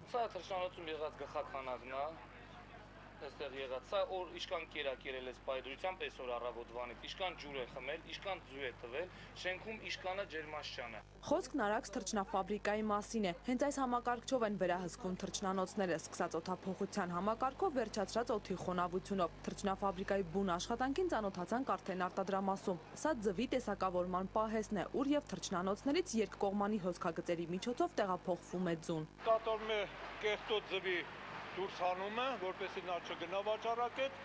Սա թռչնանոցում եղած գլխաքանակն է, այստեղ եղած, սա որ իշքան կերակ երել էս պայդրությամբ այսօր առավոտվանից, իշքան ջուր է խմել, իշքան ձու է տվել, շենքում իշքանը ջերմաշճան է։ Խոսքն Արաքս թռչնաֆաբրիկայի մասին է։ Հենց այս համակարգչով են վերահսկվում թռչնանոցները, սկսած օդափոխության համակարգով, վերջացրած օդի խոնավությունով։ Թռչնաֆաբրիկայի բուն աշխատանքին ծանոթացանք արդեն արտադրամասում։ Սա ձվի տեսակավորման պահեսն է, ուր եւ թռչնանոցներից երկկողմանի հոսքագծերի միջոցով տեղափոխվում է ձուն։ Կատարում է կեղտոտ ձվի դուրս հանումը, որպեսզի նա չգնա վաճառակետ,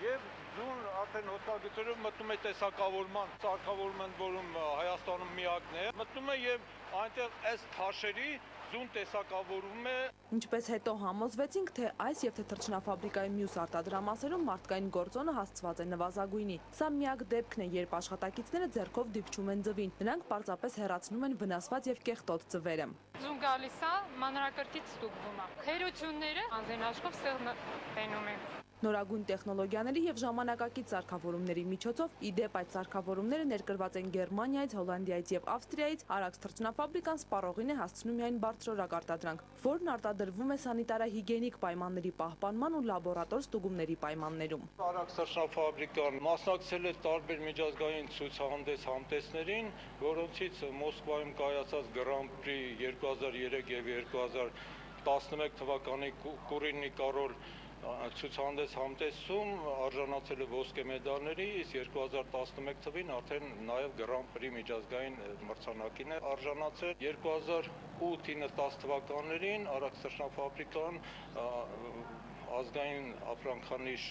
եւ ձուն արդեն հոսքագծերով մտնում է տեսակավորման, սարքավորման, որում Հայաստանում միակն է, մտնում է եւ այնտեղ այս թաշերի ձուն տեսակավորում է։ Ինչպես հետո համոզվեցինք, թե այս եւ թե թռչնաֆաբրիկայի մյուս արտադրամասերում մարդկային գործոնը հասցված է նվազագույնի։ Սա միակ դեպքն է, երբ աշխատակիցները ձեռքով դիպչում են ձվին։ Նրանք պարզապես հեռացնում են վնասված եւ կեղտոտ ձվերը։ Ձուն գալիս է, մանրակրկիտ ստուգվում է։ Խերությունները անձեն աշխով ստեղ տենում են։ Նորագույն տեխնոլոգիաների եւ ժամանակակից սարքավորումների միջոցով, իդեպ այդ սարքավորումները ներկրված են Գերմանիայից, Հոլանդիայից եւ Ավստրիայից, Արաքս թռչնաֆաբրիկան սպառողին է հասցնում միայն բարձրորակ արտադրանք, որն արտադրվում է սանիտարահիգիենիկ պայմանների պահպանման ու լաբորատոր ստուգումների պայմաններում։ Արաքս թռչնաֆաբրիկան մասնակցել է տարբեր միջազգային ցուցահանդես համտեսներին, որոնցից Մոսկվայում կայացած Grand Prix 2003 եւ 2011 թվականի Կուրինի Կարոլ ցուցահանդես համտեսում արժանացել է ոսկե մեդալների, իսկ 2011 թվին արդեն նաև Grand Prix միջազգային մրցանակին է արժանացել։ 2008-10 թվականներին Արաքս թռչնաֆաբրիկան ազգային ապրանքանիշ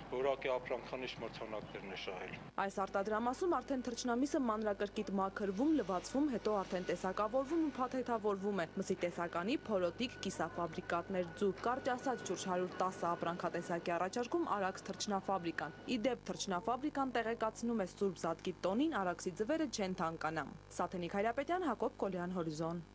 որակի ապրանքանիշ մրցանակներն է շահել։ Այս արտադրամասում արդեն թռչնամիսը մանրակրկիտ մաքրվում, լվացվում, հետո արդեն տեսակավորվում ու փաթեթավորվում է։ Մսի տեսականի, փորոտիկ, կիսաֆաբրիկատներ, ձու, կարճ ասած շուրջ 110 ապրանքատեսակի առաջարկում Արաքս թռչնաֆաբրիկան։ Իդեպ թռչնաֆաբրիկան տեղեկացնում է Սուրբ Զատկի տոնին Արաքսի ձվերը չեն թանկանա։ Սաթենիկ Հայրապետյան, Հակոբ Կոլյան, Հորիզոն։